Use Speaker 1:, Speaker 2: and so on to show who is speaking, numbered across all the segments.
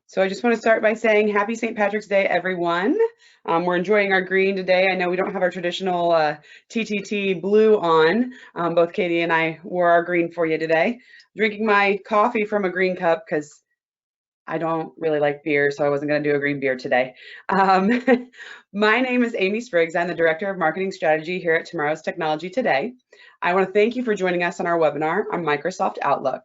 Speaker 1: So I just want to start by saying happy St. Patrick's Day, everyone. We're enjoying our green today. I know we don't have our traditional TTT blue on. Both Katie and I wore our green for you today. Drinking my coffee from a green cup because I don't really like beer, so I wasn't going to do a green beer today. Um, my name is Amy Spriggs. I'm the Director of Marketing Strategy here at Tomorrow's Technology Today. I want to thank you for joining us on our webinar on Microsoft Outlook.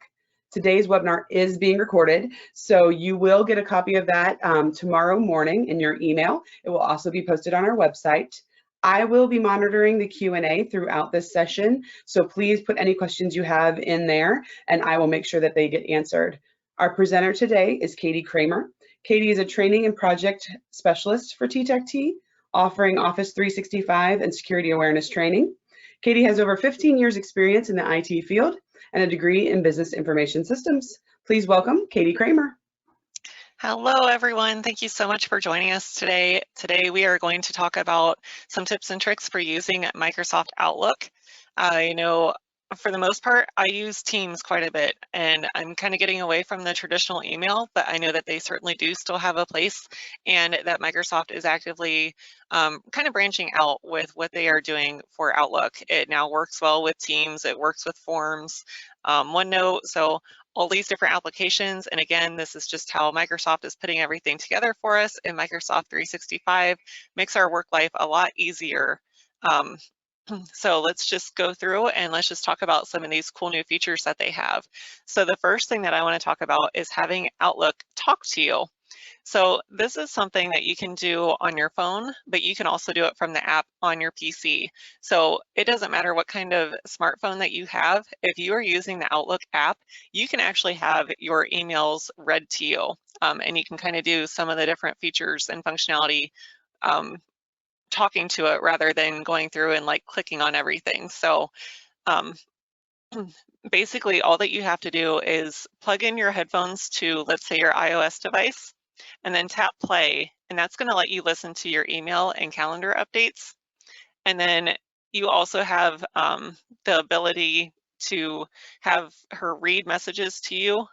Speaker 1: Today's webinar is being recorded, so you will get a copy of that tomorrow morning in your email. It will also be posted on our website. I will be monitoring the Q&A throughout this session, so please put any questions you have in there, and I will make sure that they get answered. Our presenter today is Katie Kramer. Katie is a training and project specialist for TTEC-T, offering Office 365 and security awareness training. Katie has over 15 years experience in the IT field and a degree in business information systems. Please welcome Katie Kramer.
Speaker 2: Hello, everyone. Thank you so much for joining us today. Today, we are going to talk about some tips and tricks for using Microsoft Outlook. I know for the most part, I use Teams quite a bit, and I'm kind of getting away from the traditional email, but I know that they certainly do still have a place, and that Microsoft is actively kind of branching out with what they are doing for Outlook. It now works well with Teams, it works with Forms, OneNote, so all these different applications. And again, this is just how Microsoft is putting everything together for us, and Microsoft 365 makes our work life a lot easier. So let's just go through and let's just talk about some of these cool new features that they have. So the first thing that I want to talk about is having Outlook talk to you. So this is something that you can do on your phone, but you can also do it from the app on your PC. So it doesn't matter what kind of smartphone that you have. If you are using the Outlook app, you can actually have your emails read to you, and you can kind of do some of the different features and functionality talking to it rather than going through and like clicking on everything. So basically all that you have to do is plug in your headphones to, let's say, your iOS device, and then tap play, and that's going to let you listen to your email and calendar updates. And then you also have the ability to have her read messages to you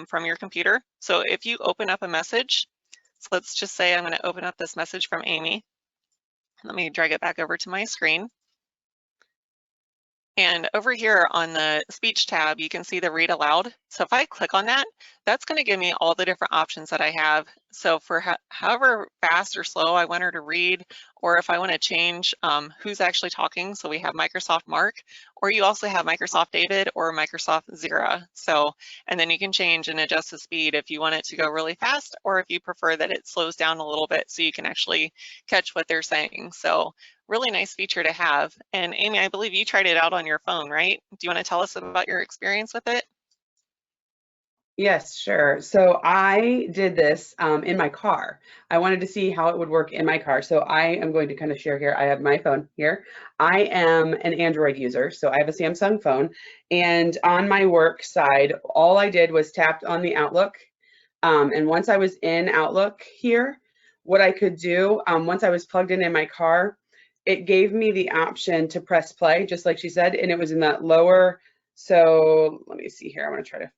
Speaker 2: from your computer. So if you open up a message, so let's just say I'm going to open up this message from Amy. Let me drag it back over to my screen. And over here on the speech tab, you can see the read aloud. So if I click on that, that's going to give me all the different options that I have. So for however fast or slow I want her to read, or if I want to change who's actually talking, so we have Microsoft Mark, or you also have Microsoft David or Microsoft Zira. So, and then you can change and adjust the speed if you want it to go really fast, or if you prefer that it slows down a little bit so you can actually catch what they're saying. So really nice feature to have. And Amy, I believe you tried it out on your phone, right? Do you want to tell us about your experience with it?
Speaker 1: Yes, sure. So I did this in my car. I wanted to see how it would work in my car. So I am going to kind of share here. I have my phone here. I am an Android user, so I have a Samsung phone. And on my work side, all I did was tapped on the Outlook. And once I was in Outlook here, what I could do, once I was plugged in my car, it gave me the option to press play, just like she said, and it was in that lower. So let me see here. I want to try to.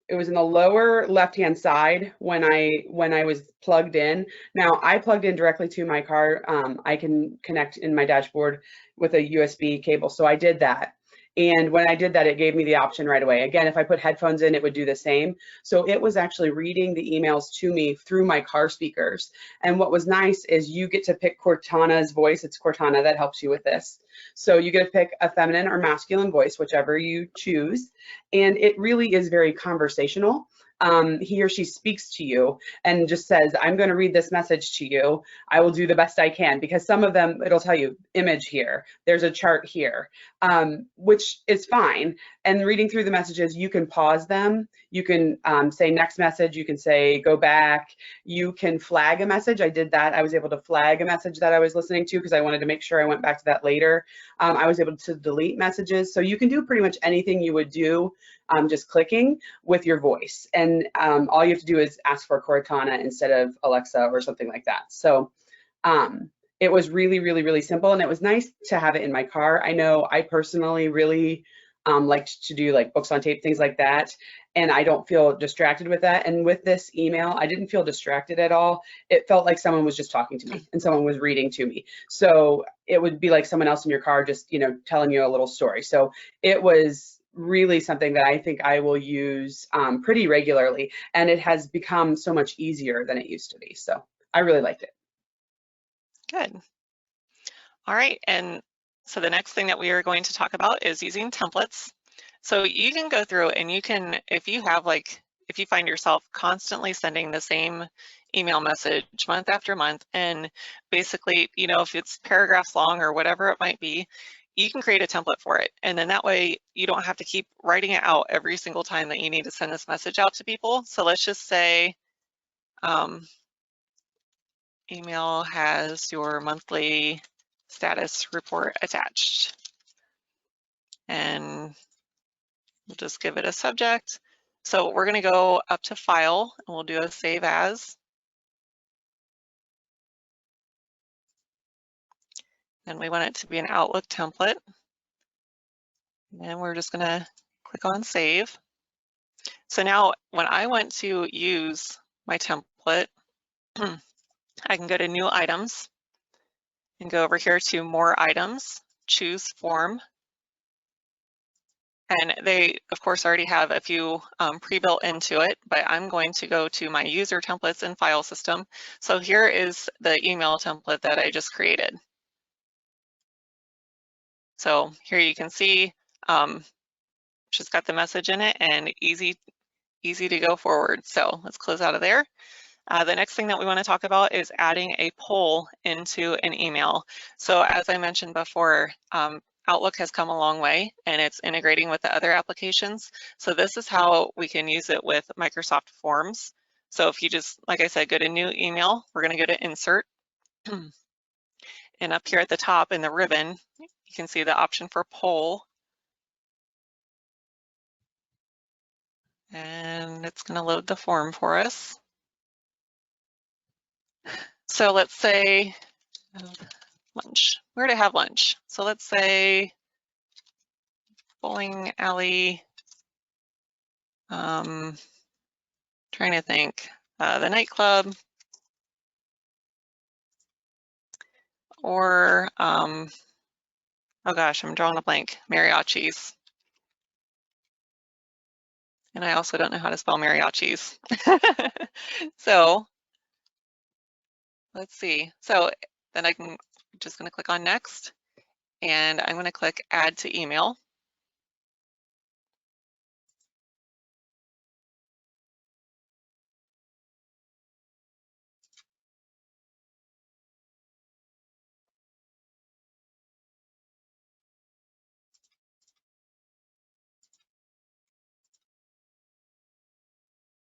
Speaker 1: It was in the lower left-hand side when I was plugged in. Now I plugged in directly to my car. I can connect in my dashboard with a USB cable, so I did that. And when I did that, it gave me the option right away. Again, if I put headphones in, it would do the same. So it was actually reading the emails to me through my car speakers. And what was nice is you get to pick Cortana's voice. It's Cortana that helps you with this. So you get to pick a feminine or masculine voice, whichever you choose. And it really is very conversational. He or she speaks to you and just says, I'm going to read this message to you. I will do the best I can, because some of them, it'll tell you image here, there's a chart here, which is fine. And reading through the messages, you can pause them. You can say next message. You can say go back. You can flag a message. I did that. I was able to flag a message that I was listening to because I wanted to make sure I went back to that later. I was able to delete messages. So you can do pretty much anything you would do just clicking with your voice. And all you have to do is ask for Cortana instead of Alexa or something like that. So it was really, really, really simple. And it was nice to have it in my car. I know I personally really liked to do like books on tape, things like that. and I don't feel distracted with that. And with this email, I didn't feel distracted at all. It felt like someone was just talking to me and someone was reading to me. So it would be like someone else in your car just, telling you a little story. So it was really something that I think I will use pretty regularly, and it has become so much easier than it used to be. So I really liked it.
Speaker 2: Good. All right, and so the next thing that we are going to talk about is using templates. So you can go through and you can, if you find yourself constantly sending the same email message month after month, and basically, if it's paragraphs long or whatever it might be, you can create a template for it. And then that way you don't have to keep writing it out every single time that you need to send this message out to people. So let's just say, email has your monthly status report attached. And we'll just give it a subject. So we're going to go up to File, and we'll do a Save As. And we want it to be an Outlook template. And we're just going to click on Save. So now when I want to use my template, I can go to New Items and go over here to More Items, choose Form. And they, of course, already have a few pre-built into it, but I'm going to go to my user templates and file system. So here is the email template that I just created. So here you can see just got the message in it and easy to go forward. So let's close out of there. The next thing that we want to talk about is adding a poll into an email. So as I mentioned before, Outlook has come a long way and it's integrating with the other applications. So this is how we can use it with Microsoft Forms. So if you just, like I said, go to New Email, we're going to go to Insert. And up here at the top in the ribbon, you can see the option for poll. And it's going to load the form for us. So let's say lunch, where to have lunch. So let's say bowling alley, trying to think, the nightclub, or, oh gosh, I'm drawing a blank, mariachis. And I also don't know how to spell mariachis. So let's see. So then I'm just going to click on next, and I'm going to click add to email.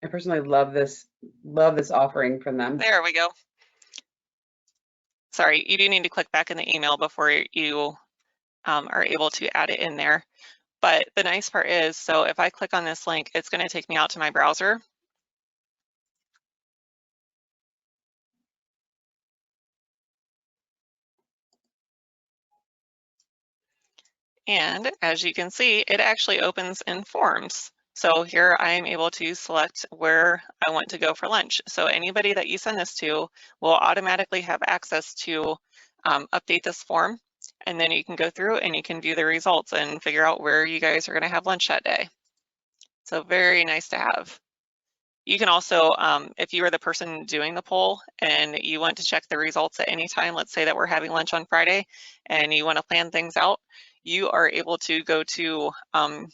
Speaker 1: I personally love this offering from them.
Speaker 2: There we go. Sorry, you do need to click back in the email before you are able to add it in there. But the nice part is, so if I click on this link, it's going to take me out to my browser. And as you can see, it actually opens in Forms. So here I am able to select where I want to go for lunch. So anybody that you send this to will automatically have access to update this form. And then you can go through and you can view the results and figure out where you guys are going to have lunch that day. So very nice to have. You can also, if you are the person doing the poll and you want to check the results at any time, let's say that we're having lunch on Friday and you want to plan things out, you are able to go to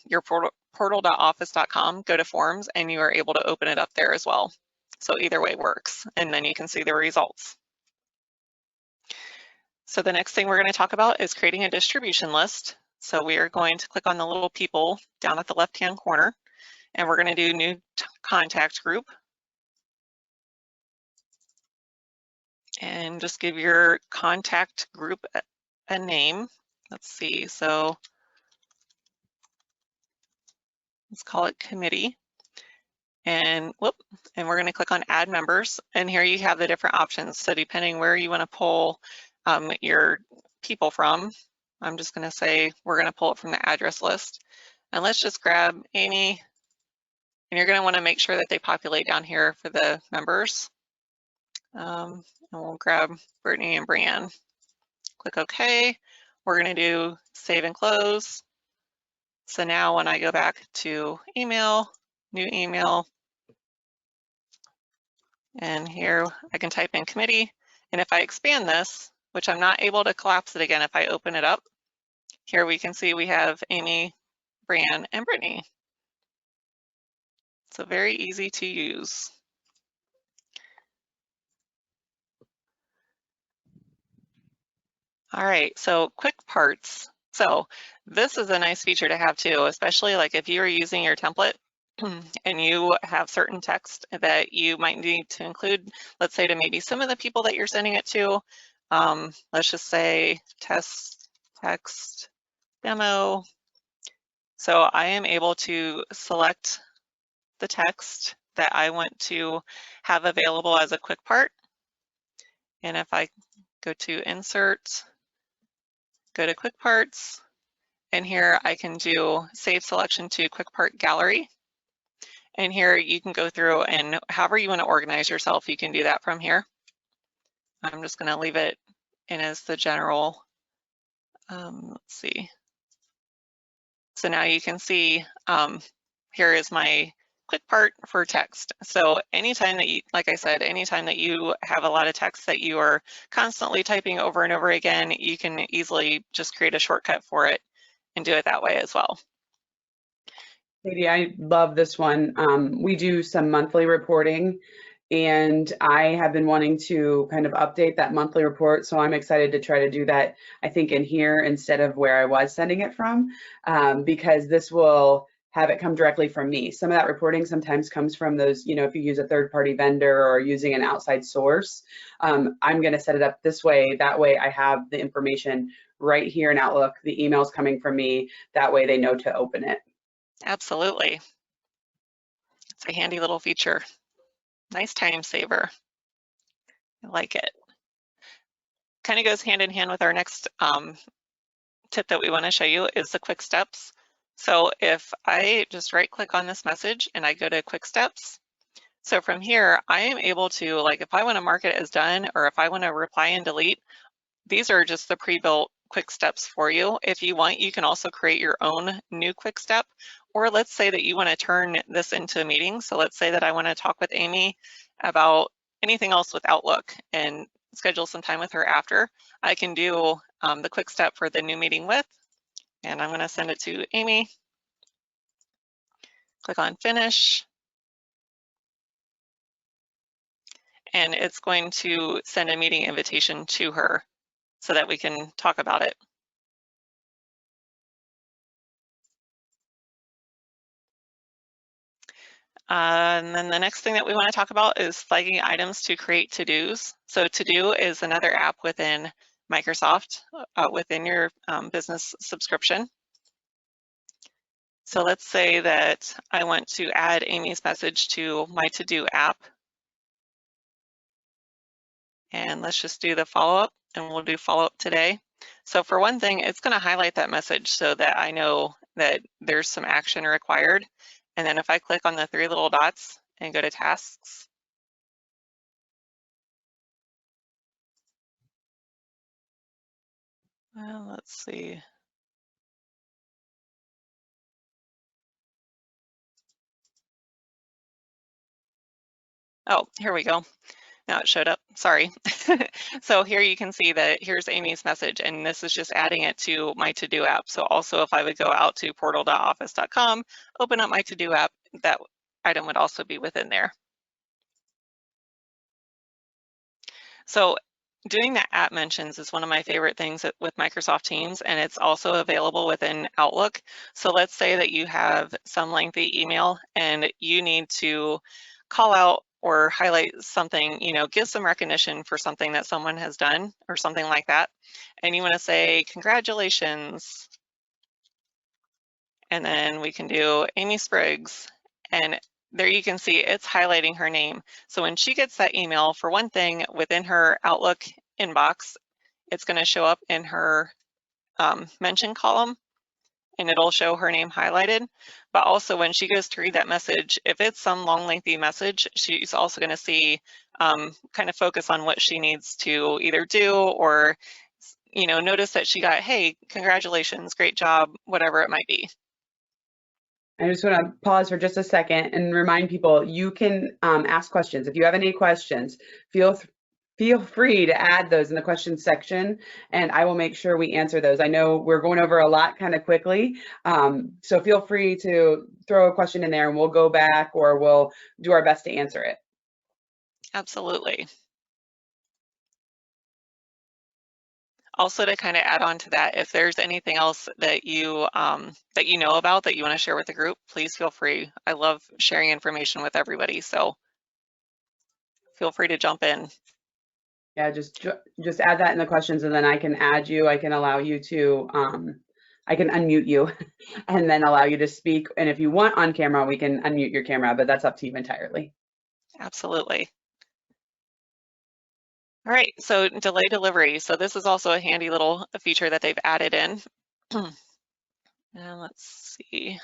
Speaker 2: your portal.office.com, go to forms, and you are able to open it up there as well. So either way works, and then you can see the results. So the next thing we're going to talk about is creating a distribution list. So we are going to click on the little people down at the left-hand corner, and we're going to do new contact group. And just give your contact group a name. Let's see, so let's call it committee. And we're going to click on add members. And here you have the different options. So depending where you want to pull your people from, I'm just going to say we're going to pull it from the address list. And let's just grab Amy And you're going to want to make sure that they populate down here for the members. And we'll grab Brittany and Brianne. Click OK. We're going to do save and close. So now when I go back to email, new email, and here I can type in committee. And if I expand this, which I'm not able to collapse it again if I open it up, here we can see we have Amy, Brianne, and Brittany. So very easy to use. All right, so quick parts. So this is a nice feature to have too, especially like if you are using your template and you have certain text that you might need to include, let's say to maybe some of the people that you're sending it to. Let's just say test text demo. So I am able to select the text that I want to have available as a quick part. And if I go to insert, go to quick parts, and here I can do save selection to quick part gallery. And here you can go through and however you want to organize yourself, you can do that from here. I'm just going to leave it in as the general. Let's see. So now you can see here is my quick part for text. So anytime that you, like I said, anytime that you have a lot of text that you are constantly typing over and over again, you can easily just create a shortcut for it and do it that way as well.
Speaker 1: Katie, I love this one. We do some monthly reporting, and I have been wanting to kind of update that monthly report. So I'm excited to try to do that, I think, in here instead of where I was sending it from, because this will have it come directly from me. Some of that reporting sometimes comes from those, you know, if you use a third-party vendor or using an outside source. I'm going to set it up this way. That way I have the information right here in Outlook. The email's coming from me. That way they know to open it.
Speaker 2: Absolutely. It's a handy little feature. Nice time saver. I like it. Kind of goes hand in hand with our next tip that we want to show you is the quick steps. So if I just right click on this message and I go to quick steps, so from here I am able to, like if I want to mark it as done or if I want to reply and delete, these are just the pre-built quick steps for you. If you want, you can also create your own new quick step, or let's say that you want to turn this into a meeting. So let's say that I want to talk with Amy about anything else with Outlook and schedule some time with her after. I can do the quick step for the new meeting with, and I'm going to send it to Amy. Click on finish. And it's going to send a meeting invitation to her so that we can talk about it. And then the next thing that we want to talk about is flagging items to create to-dos. So to-do is another app within Microsoft, within your business subscription. So let's say that I want to add Amy's message to my to-do app. And let's just do the follow-up, and we'll do follow-up today. So for one thing, it's going to highlight that message so that I know that there's some action required. And then if I click on the three little dots and go to tasks, well, let's see. Oh, here we go. Now it showed up, sorry. So here you can see that here's Amy's message, and this is just adding it to my to-do app. So also if I would go out to portal.office.com, open up my to-do app, that item would also be within there. So doing the app mentions is one of my favorite things with Microsoft Teams, and it's also available within Outlook. So let's say that you have some lengthy email and you need to call out or highlight something, you know, give some recognition for something that someone has done or something like that. And you want to say, congratulations. And then we can do Amy Spriggs. And there you can see it's highlighting her name. So when she gets that email, for one thing, within her Outlook inbox, it's going to show up in her mention column. and it'll show her name highlighted. But also when she goes to read that message, if it's some long lengthy message, she's also going to see kind of focus on what she needs to either do or notice that she got, hey, congratulations, great job, whatever it might be.
Speaker 1: I just want to pause for just a second and remind people you can ask questions. If you have any questions, feel free to add those in the questions section, and I will make sure we answer those. I know we're going over a lot kind of quickly, so feel free to throw a question in there and we'll go back or we'll do our best to answer it.
Speaker 2: Absolutely. Also, to kind of add on to that, if there's anything else that you know about that you want to share with the group, please feel free. I love sharing information with everybody, so feel free to jump in.
Speaker 1: Yeah, just add that in the questions, and then I can add you. I can allow you to I can unmute you and then allow you to speak. And if you want on camera, we can unmute your camera, but that's up to you entirely.
Speaker 2: Absolutely. All right, so delay delivery. So this is also a handy little feature that they've added in. And let's see.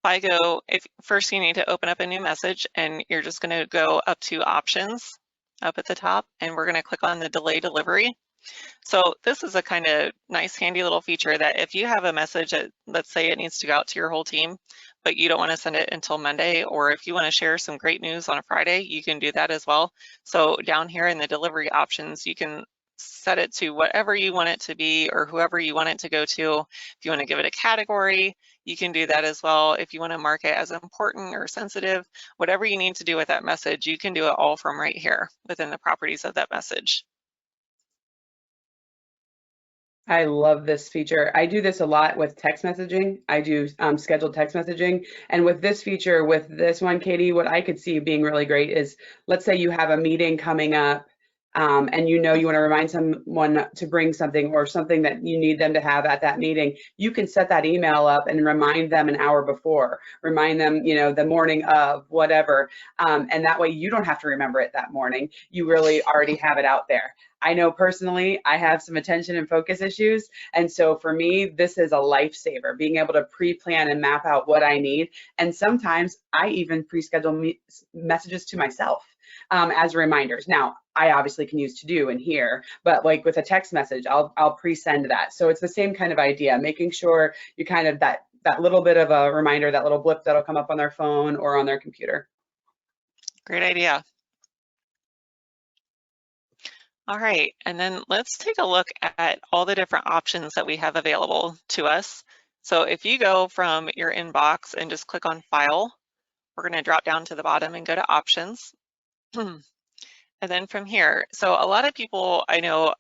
Speaker 2: If first you need to open up a new message, and you're just going to go up to options up at the top, and we're going to click on the delay delivery. So this is a kind of nice, handy little feature that if you have a message that, let's say it needs to go out to your whole team, but you don't want to send it until Monday, or if you want to share some great news on a Friday, you can do that as well. So down here in the delivery options, you can set it to whatever you want it to be or whoever you want it to go to. If you want to give it a category, you can do that as well. If you want to mark it as important or sensitive, whatever you need to do with that message, you can do it all from right here within the properties of that message.
Speaker 1: I love this feature. I do this a lot with text messaging. I do scheduled text messaging. And with this feature, with this one, Katie, what I could see being really great is, let's say you have a meeting coming up and you want to remind someone to bring something or something that you need them to have at that meeting. You can set that email up and remind them an hour before, remind them, the morning of whatever. And that way you don't have to remember it that morning. You really already have it out there. I know personally, I have some attention and focus issues. And so for me, this is a lifesaver, being able to pre-plan and map out what I need. And sometimes I even pre-schedule messages to myself as reminders. Now, I obviously can use to do in here, but like with a text message, I'll pre-send that. So it's the same kind of idea, making sure you kind of that little bit of a reminder, that little blip that'll come up on their phone or on their computer.
Speaker 2: Great idea. All right, and then let's take a look at all the different options that we have available to us. So if you go from your inbox and just click on File, we're going to drop down to the bottom and go to Options. And then from here, so a lot of people, I know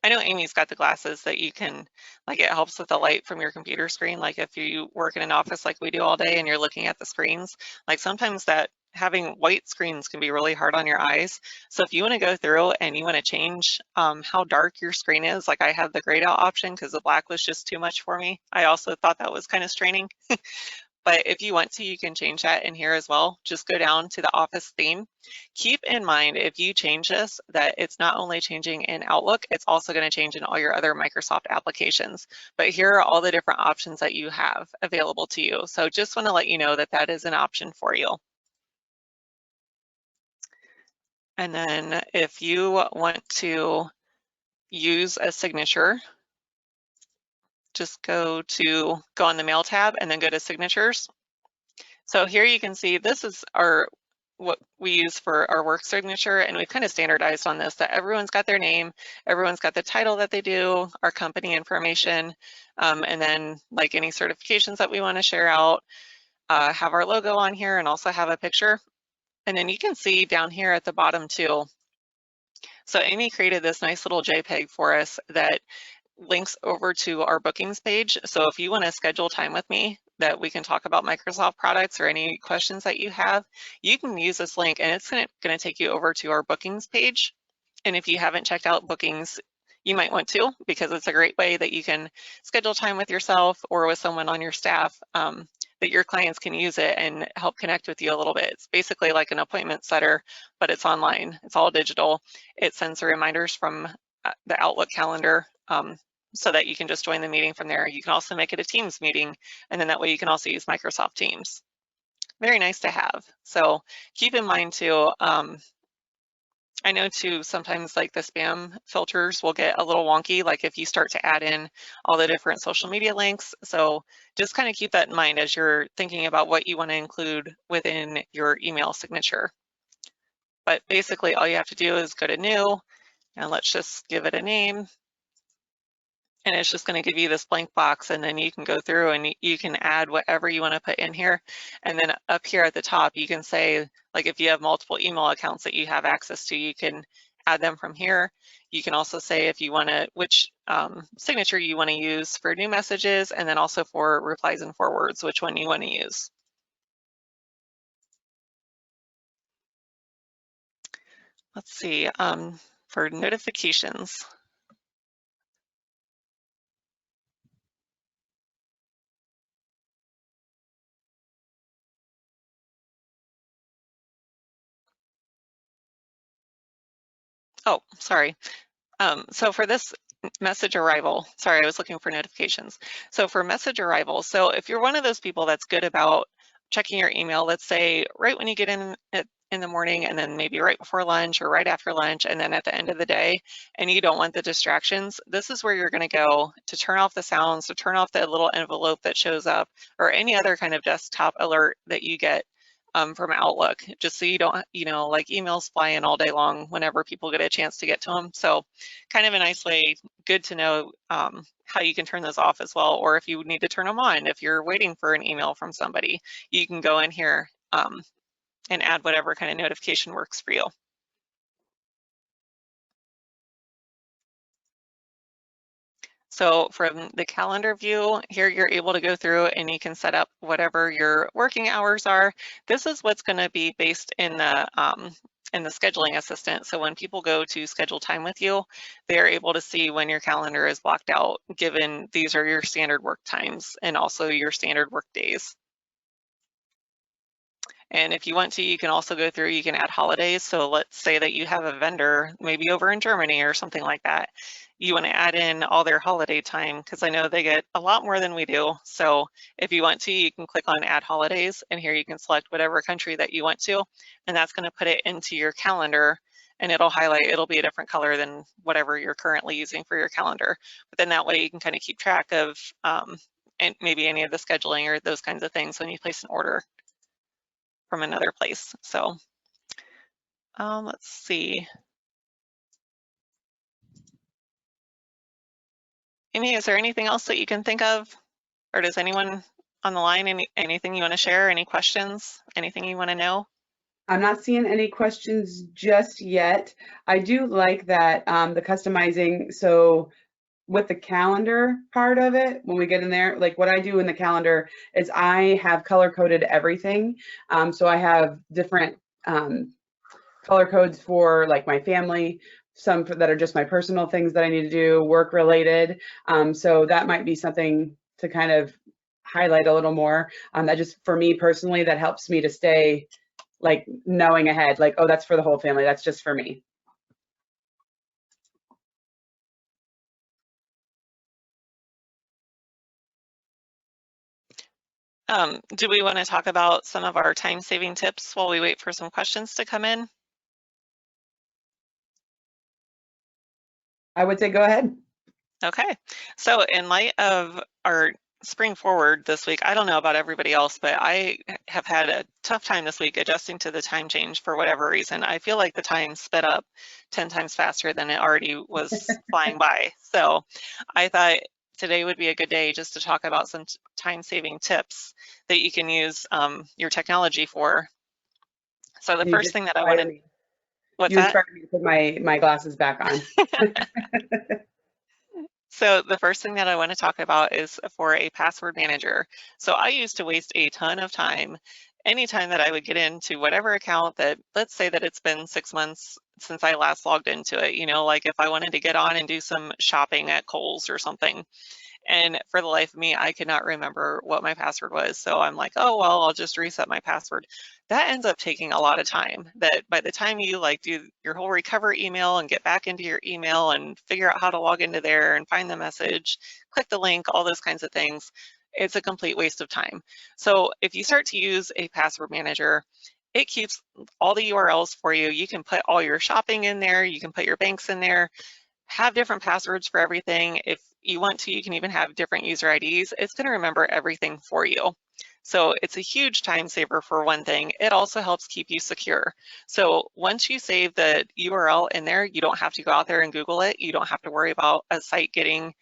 Speaker 2: Amy's got the glasses that you can, like, it helps with the light from your computer screen. Like if you work in an office like we do all day and you're looking at the screens, like sometimes that having white screens can be really hard on your eyes. So if you want to go through and you want to change how dark your screen is, like I have the grayed out option because the black was just too much for me. I also thought that was kind of straining. But if you want to, you can change that in here as well. Just go down to the Office theme. Keep in mind, if you change this, that it's not only changing in Outlook, it's also going to change in all your other Microsoft applications. But here are all the different options that you have available to you. So just want to let you know that that is an option for you. And then if you want to use a signature, just go on the Mail tab and then go to Signatures. So here you can see this is what we use for our work signature, and we've kind of standardized on this, that everyone's got their name, everyone's got the title that they do, our company information, and then like any certifications that we want to share out, have our logo on here and also have a picture. And then you can see down here at the bottom too. So Amy created this nice little JPEG for us that links over to our bookings page. So if you want to schedule time with me that we can talk about Microsoft products or any questions that you have, you can use this link and it's going to take you over to our bookings page. And if you haven't checked out bookings, you might want to, because it's a great way that you can schedule time with yourself or with someone on your staff, that your clients can use it and help connect with you a little bit. It's basically like an appointment setter, but it's online. It's all digital. It sends the reminders from the Outlook calendar so that you can just join the meeting from there. You can also make it a Teams meeting, and then that way you can also use Microsoft Teams. Very nice to have. So keep in mind too, I know too, sometimes like the spam filters will get a little wonky, like if you start to add in all the different social media links. So just kind of keep that in mind as you're thinking about what you want to include within your email signature. But basically all you have to do is go to new, and let's just give it a name. And it's just going to give you this blank box, and then you can go through and you can add whatever you want to put in here. And then up here at the top, you can say, like if you have multiple email accounts that you have access to, you can add them from here. You can also say if you want to, which signature you want to use for new messages, and then also for replies and forwards, which one you want to use. Let's see, for notifications. Oh, sorry. So for this message arrival, sorry, I was looking for notifications. So for message arrival, so if you're one of those people that's good about checking your email, let's say right when you get in the morning, and then maybe right before lunch or right after lunch, and then at the end of the day, and you don't want the distractions, this is where you're going to go to turn off the sounds, to turn off the little envelope that shows up, or any other kind of desktop alert that you get from Outlook, just so you don't, like emails fly in all day long whenever people get a chance to get to them. So kind of a nice way, good to know how you can turn those off as well, or if you need to turn them on, if you're waiting for an email from somebody, you can go in here and add whatever kind of notification works for you. So from the calendar view, here you're able to go through and you can set up whatever your working hours are. This is what's going to be based in the scheduling assistant. So when people go to schedule time with you, they're able to see when your calendar is blocked out, given these are your standard work times and also your standard work days. And if you want to, you can also go through, you can add holidays. So let's say that you have a vendor, maybe over in Germany or something like that. You want to add in all their holiday time, because I know they get a lot more than we do. So if you want to, you can click on add holidays, and here you can select whatever country that you want to, and that's going to put it into your calendar, and it'll highlight, it'll be a different color than whatever you're currently using for your calendar. But then that way you can kind of keep track of and maybe any of the scheduling or those kinds of things when you place an order from another place. So let's see. Amy, is there anything else that you can think of? Or does anyone on the line, anything you want to share, any questions, anything you want to know?
Speaker 1: I'm not seeing any questions just yet. I do like that the customizing. So with the calendar part of it, when we get in there, like what I do in the calendar is I have color coded everything. So I have different color codes for like my family, some that are just my personal things that I need to do, work related. So that might be something to kind of highlight a little more. That just for me personally, that helps me to stay like knowing ahead, like, oh, that's for the whole family. That's just for me.
Speaker 2: Do we want to talk about some of our time-saving tips while we wait for some questions to come in?
Speaker 1: I would say go ahead.
Speaker 2: Okay, so in light of our spring forward this week, I don't know about everybody else, but I have had a tough time this week adjusting to the time change for whatever reason. I feel like the time sped up 10 times faster than it already was flying by. So I thought today would be a good day just to talk about some time-saving tips that you can use your technology for. So the first thing that I wanted, what's
Speaker 1: you
Speaker 2: that?
Speaker 1: inspired me to put my glasses back on.
Speaker 2: So the first thing that I want to talk about is for a password manager. So I used to waste a ton of time anytime that I would get into whatever account that, let's say that it's been 6 months since I last logged into it, like if I wanted to get on and do some shopping at Kohl's or something. And for the life of me, I could not remember what my password was. So I'm like, oh, well, I'll just reset my password. That ends up taking a lot of time. That by the time you like do your whole recovery email and get back into your email and figure out how to log into there and find the message, click the link, all those kinds of things, it's a complete waste of time. So if you start to use a password manager, it keeps all the URLs for you. You can put all your shopping in there. You can put your banks in there, have different passwords for everything. If you want to, you can even have different user IDs. It's going to remember everything for you. So it's a huge time saver for one thing. It also helps keep you secure. So once you save the URL in there, you don't have to go out there and Google it. You don't have to worry about a site getting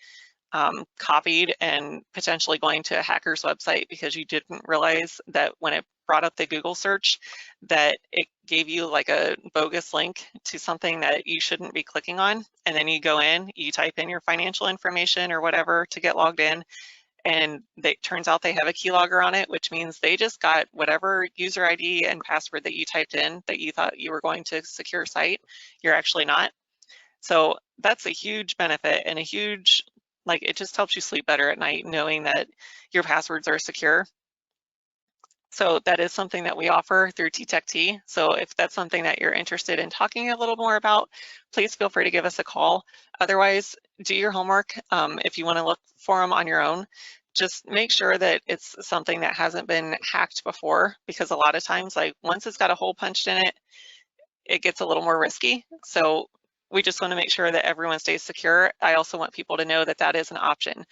Speaker 2: copied and potentially going to a hacker's website because you didn't realize that when it brought up the Google search that it gave you like a bogus link to something that you shouldn't be clicking on. And then you go in, you type in your financial information or whatever to get logged in, and it turns out they have a keylogger on it, which means they just got whatever user ID and password that you typed in that you thought you were going to secure site, you're actually not. So that's a huge benefit and a huge, like, it just helps you sleep better at night knowing that your passwords are secure. So that is something that we offer through TTechT. So if that's something that you're interested in talking a little more about, please feel free to give us a call. Otherwise, do your homework. If you want to look for them on your own, just make sure that it's something that hasn't been hacked before, because a lot of times, like once it's got a hole punched in it, it gets a little more risky. So we just want to make sure that everyone stays secure. I also want people to know that that is an option.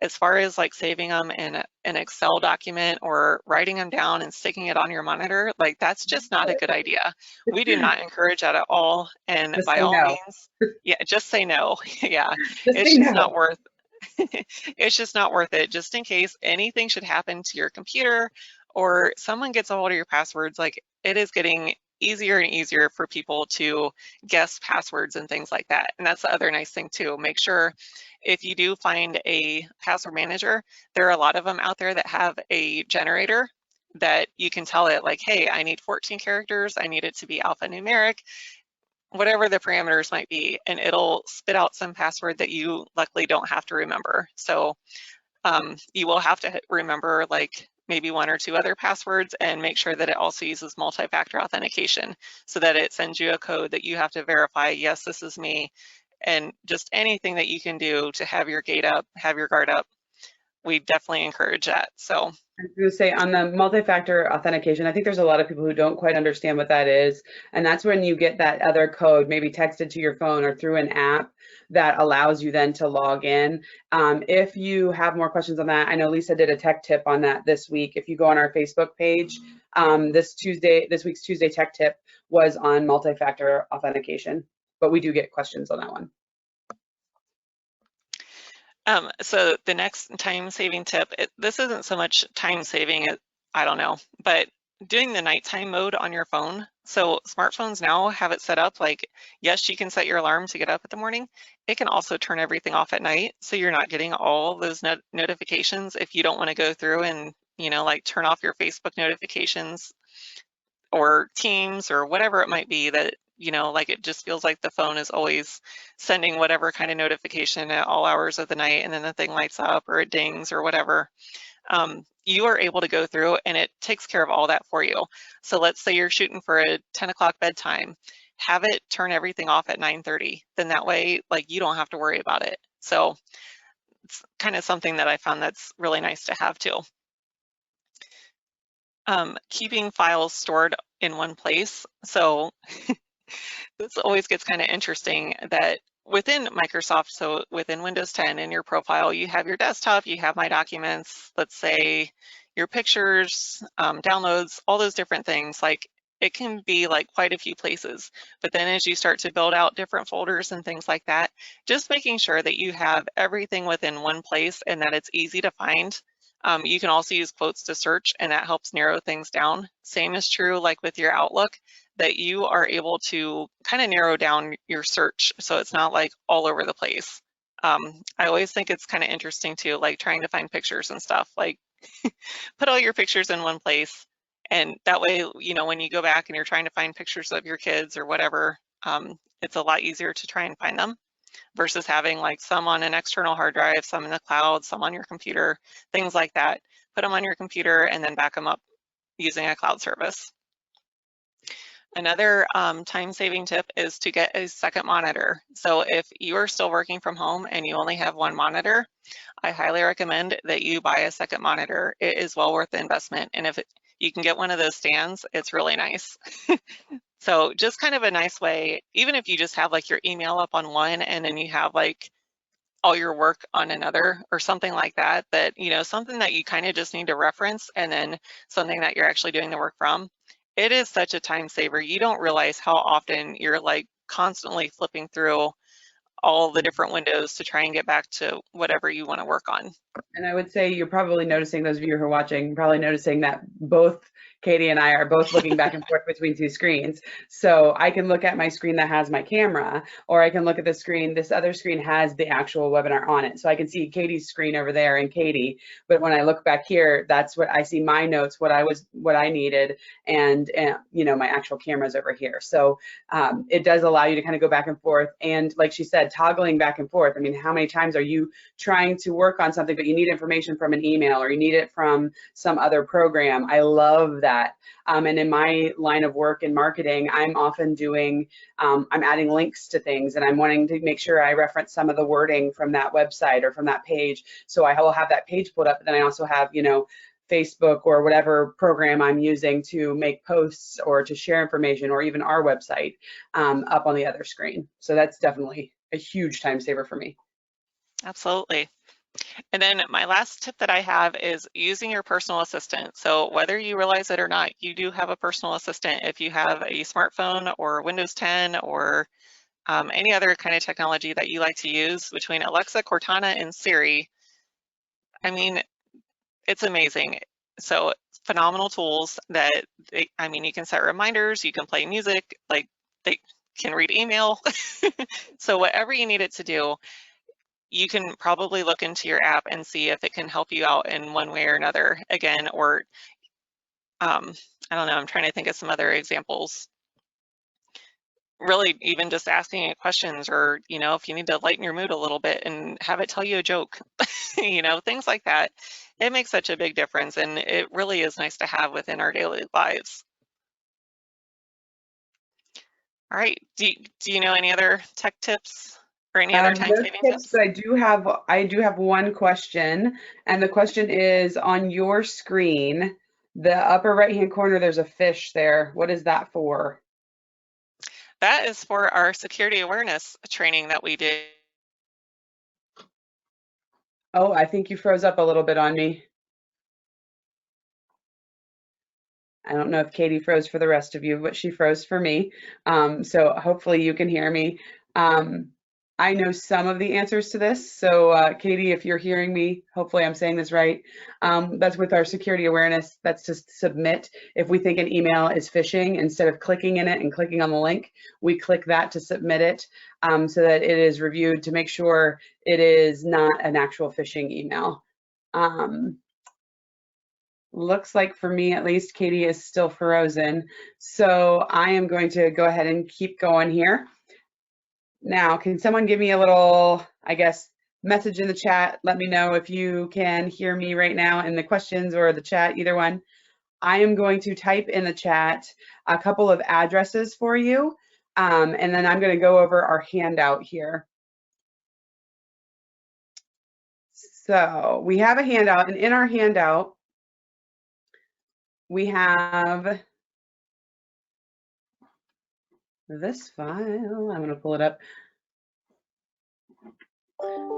Speaker 2: As far as like saving them in an Excel document or writing them down and sticking it on your monitor, like that's just not a good idea. We do not encourage that at all. And
Speaker 1: Just
Speaker 2: by
Speaker 1: say
Speaker 2: all
Speaker 1: no.
Speaker 2: means, yeah, just say no. Yeah,
Speaker 1: Just say
Speaker 2: it's just
Speaker 1: no.
Speaker 2: not worth it's just not worth it, just in case anything should happen to your computer or someone gets a hold of your passwords. Like, it is getting easier and easier for people to guess passwords and things like that. And that's the other nice thing too. Make sure if you do find a password manager, there are a lot of them out there that have a generator that you can tell it like, hey, I need 14 characters, I need it to be alphanumeric, whatever the parameters might be, and it'll spit out some password that you luckily don't have to remember. So you will have to remember like maybe one or two other passwords, and make sure that it also uses multi-factor authentication so that it sends you a code that you have to verify, yes, this is me. And just anything that you can do to have your gate up, have your guard up, we definitely encourage that. So
Speaker 1: I was going to say on the multi-factor authentication, I think there's a lot of people who don't quite understand what that is. And that's when you get that other code, maybe texted to your phone or through an app that allows you then to log in. If you have more questions on that, I know Lisa did a tech tip on that this week. If you go on our Facebook page, this week's Tuesday tech tip was on multi-factor authentication, but we do get questions on that one.
Speaker 2: So the next time-saving tip, this isn't so much time-saving, I don't know, but doing the nighttime mode on your phone. So smartphones now have it set up like, yes, you can set your alarm to get up in the morning. It can also turn everything off at night, so you're not getting all those notifications if you don't want to go through and, like turn off your Facebook notifications or Teams or whatever it might be that, like it just feels like the phone is always sending whatever kind of notification at all hours of the night, and then the thing lights up or it dings or whatever. You are able to go through and it takes care of all that for you. So let's say you're shooting for a 10 o'clock bedtime, have it turn everything off at 9:30. Then that way, like, you don't have to worry about it. So it's kind of something that I found that's really nice to have too. Keeping files stored in one place. So this always gets kind of interesting that within Microsoft, so within Windows 10 in your profile, you have your desktop, you have My Documents, let's say your pictures, downloads, all those different things. Like, it can be like quite a few places. But then as you start to build out different folders and things like that, just making sure that you have everything within one place and that it's easy to find. You can also use quotes to search, and that helps narrow things down. Same is true like with your Outlook, that you are able to kind of narrow down your search so it's not like all over the place. I always think it's kind of interesting too, like trying to find pictures and stuff, like put all your pictures in one place. And that way, when you go back and you're trying to find pictures of your kids or whatever, it's a lot easier to try and find them. versus having like some on an external hard drive, some in the cloud, some on your computer, things like that. Put them on your computer and then back them up using a cloud service. Another time-saving tip is to get a second monitor. So if you are still working from home and you only have one monitor, I highly recommend that you buy a second monitor. It is well worth the investment. And if you can get one of those stands, it's really nice. So just kind of a nice way, even if you just have like your email up on one and then you have like all your work on another or something like that, something that you kind of just need to reference and then something that you're actually doing the work from. It is such a time saver. You don't realize how often you're like constantly flipping through all the different windows to try and get back to whatever you want to work on.
Speaker 1: And I would say you're probably noticing, those of you who are watching, probably noticing that both Katie and I are both looking back and forth between two screens. So I can look at my screen that has my camera, or I can look at the screen, this other screen has the actual webinar on it. So I can see Katie's screen over there and Katie, but when I look back here, that's what I see, my notes, what I needed, and my actual camera's over here. So it does allow you to kind of go back and forth. And like she said, toggling back and forth. I mean, how many times are you trying to work on something, but you need information from an email or you need it from some other program? I love that. And in my line of work in marketing, I'm often doing, I'm adding links to things, and I'm wanting to make sure I reference some of the wording from that website or from that page. So I will have that page pulled up, but then I also have, Facebook or whatever program I'm using to make posts or to share information, or even our website up on the other screen. So that's definitely a huge time saver for me.
Speaker 2: Absolutely. And then my last tip that I have is using your personal assistant. So whether you realize it or not, you do have a personal assistant. If you have a smartphone or Windows 10 or any other kind of technology that you like to use, between Alexa, Cortana, and Siri, I mean, it's amazing. So phenomenal tools that, you can set reminders, you can play music, like they can read email. So whatever you need it to do, you can probably look into your app and see if it can help you out in one way or another again, or I don't know, I'm trying to think of some other examples. Really even just asking it questions, or, if you need to lighten your mood a little bit and have it tell you a joke, things like that. It makes such a big difference, and it really is nice to have within our daily lives. All right, do you know any other tech tips? Or any other time-saving tips?
Speaker 1: But I do have one question, and the question is, on your screen, the upper right-hand corner, there's a fish there. What is that for?
Speaker 2: That is for our security awareness training that we did.
Speaker 1: Oh, I think you froze up a little bit on me. I don't know if Katie froze for the rest of you, but she froze for me. So hopefully you can hear me. I know some of the answers to this. So Katie, if you're hearing me, hopefully I'm saying this right. That's with our security awareness. That's to submit. If we think an email is phishing, instead of clicking in it and clicking on the link, we click that to submit it so that it is reviewed to make sure it is not an actual phishing email. Looks like for me, at least, Katie is still frozen. So I am going to go ahead and keep going here. Now, can someone give me a little, message in the chat? Let me know if you can hear me right now in the questions or the chat, either one. I am going to type in the chat a couple of addresses for you, and then I'm going to go over our handout here. So we have a handout, and in our handout, we have this file. I'm going to pull it up.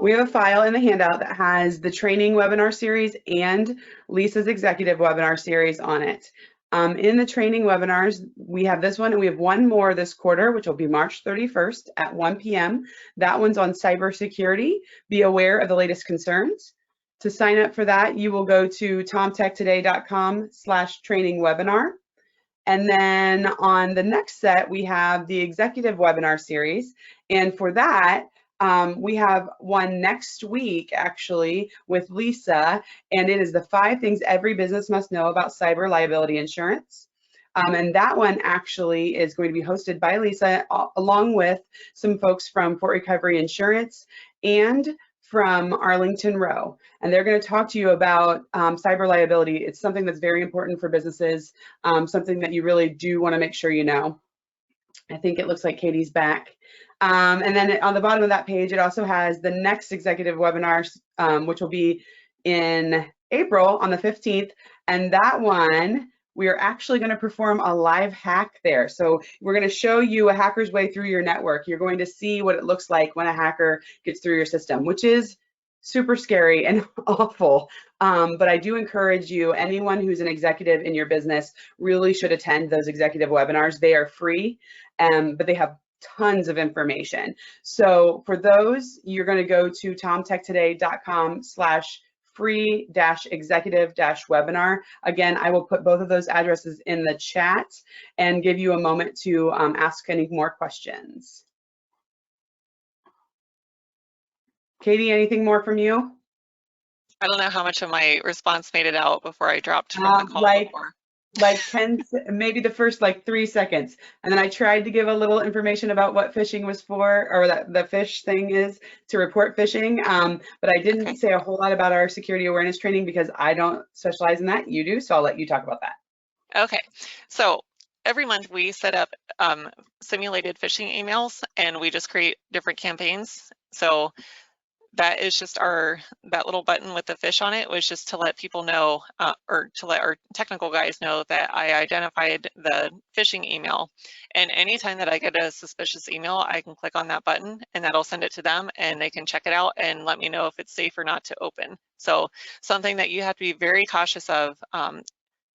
Speaker 1: We have a file in the handout that has the training webinar series and Lisa's executive webinar series on it. In the training webinars, we have this one, and we have one more this quarter, which will be March 31st at 1 p.m. That one's on cybersecurity. Be aware of the latest concerns. To sign up for that, you will go to tomtechtoday.com/training webinar. And then on the next set, we have the executive webinar series. And for that, we have one next week, actually, with Lisa, and it is the 5 things every business must know about cyber liability insurance. And that one actually is going to be hosted by Lisa, along with some folks from Fort Recovery Insurance and from Arlington Row. And they're going to talk to you about cyber liability. It's something that's very important for businesses, something that you really do want to make sure you know. I think it looks like Katie's back. And then on the bottom of that page, it also has the next executive webinar, which will be in April on the 15th. And that one, we are actually going to perform a live hack there. So we're going to show you a hacker's way through your network. You're going to see what it looks like when a hacker gets through your system, which is super scary and awful. But I do encourage you, anyone who's an executive in your business really should attend those executive webinars. They are free, but they have tons of information. So for those, you're going to go to tomtechtoday.com/free-executive-webinar. Again, I will put both of those addresses in the chat and give you a moment to ask any more questions. Katie, anything more from you?
Speaker 2: I don't know how much of my response made it out before I dropped from the call before.
Speaker 1: Like 10, maybe the first like 3 seconds. And then I tried to give a little information about what phishing was for, or that the fish thing is to report phishing. But I didn't say a whole lot about our security awareness training because I don't specialize in that. You do, so I'll let you talk about that.
Speaker 2: Okay, so every month we set up simulated phishing emails and we just create different campaigns. So that is just that little button with the fish on it was just to let people know, or to let our technical guys know that I identified the phishing email. And anytime that I get a suspicious email, I can click on that button and that'll send it to them and they can check it out and let me know if it's safe or not to open. So something that you have to be very cautious of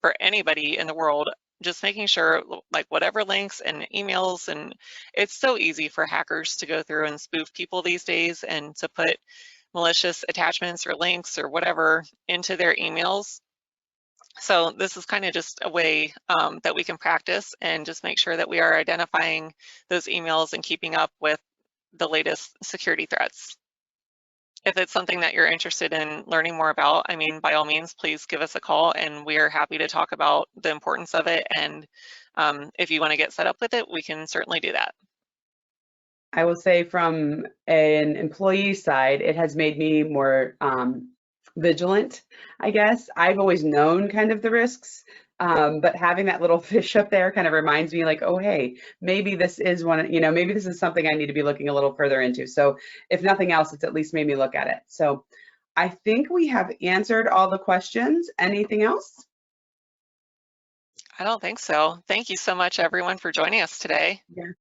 Speaker 2: for anybody in the world, just making sure like whatever links and emails, and it's so easy for hackers to go through and spoof people these days and to put malicious attachments or links or whatever into their emails. So this is kind of just a way that we can practice and just make sure that we are identifying those emails and keeping up with the latest security threats. If it's something that you're interested in learning more about, I mean, by all means, please give us a call and we are happy to talk about the importance of it. And if you want to get set up with it, we can certainly do that.
Speaker 1: I will say from an employee side, it has made me more vigilant, I guess. I've always known kind of the risks, but having that little fish up there kind of reminds me like, oh, hey, maybe this is one, maybe this is something I need to be looking a little further into. So if nothing else, it's at least made me look at it. So I think we have answered all the questions. Anything else?
Speaker 2: I don't think so. Thank you so much, everyone, for joining us today.
Speaker 1: Yeah.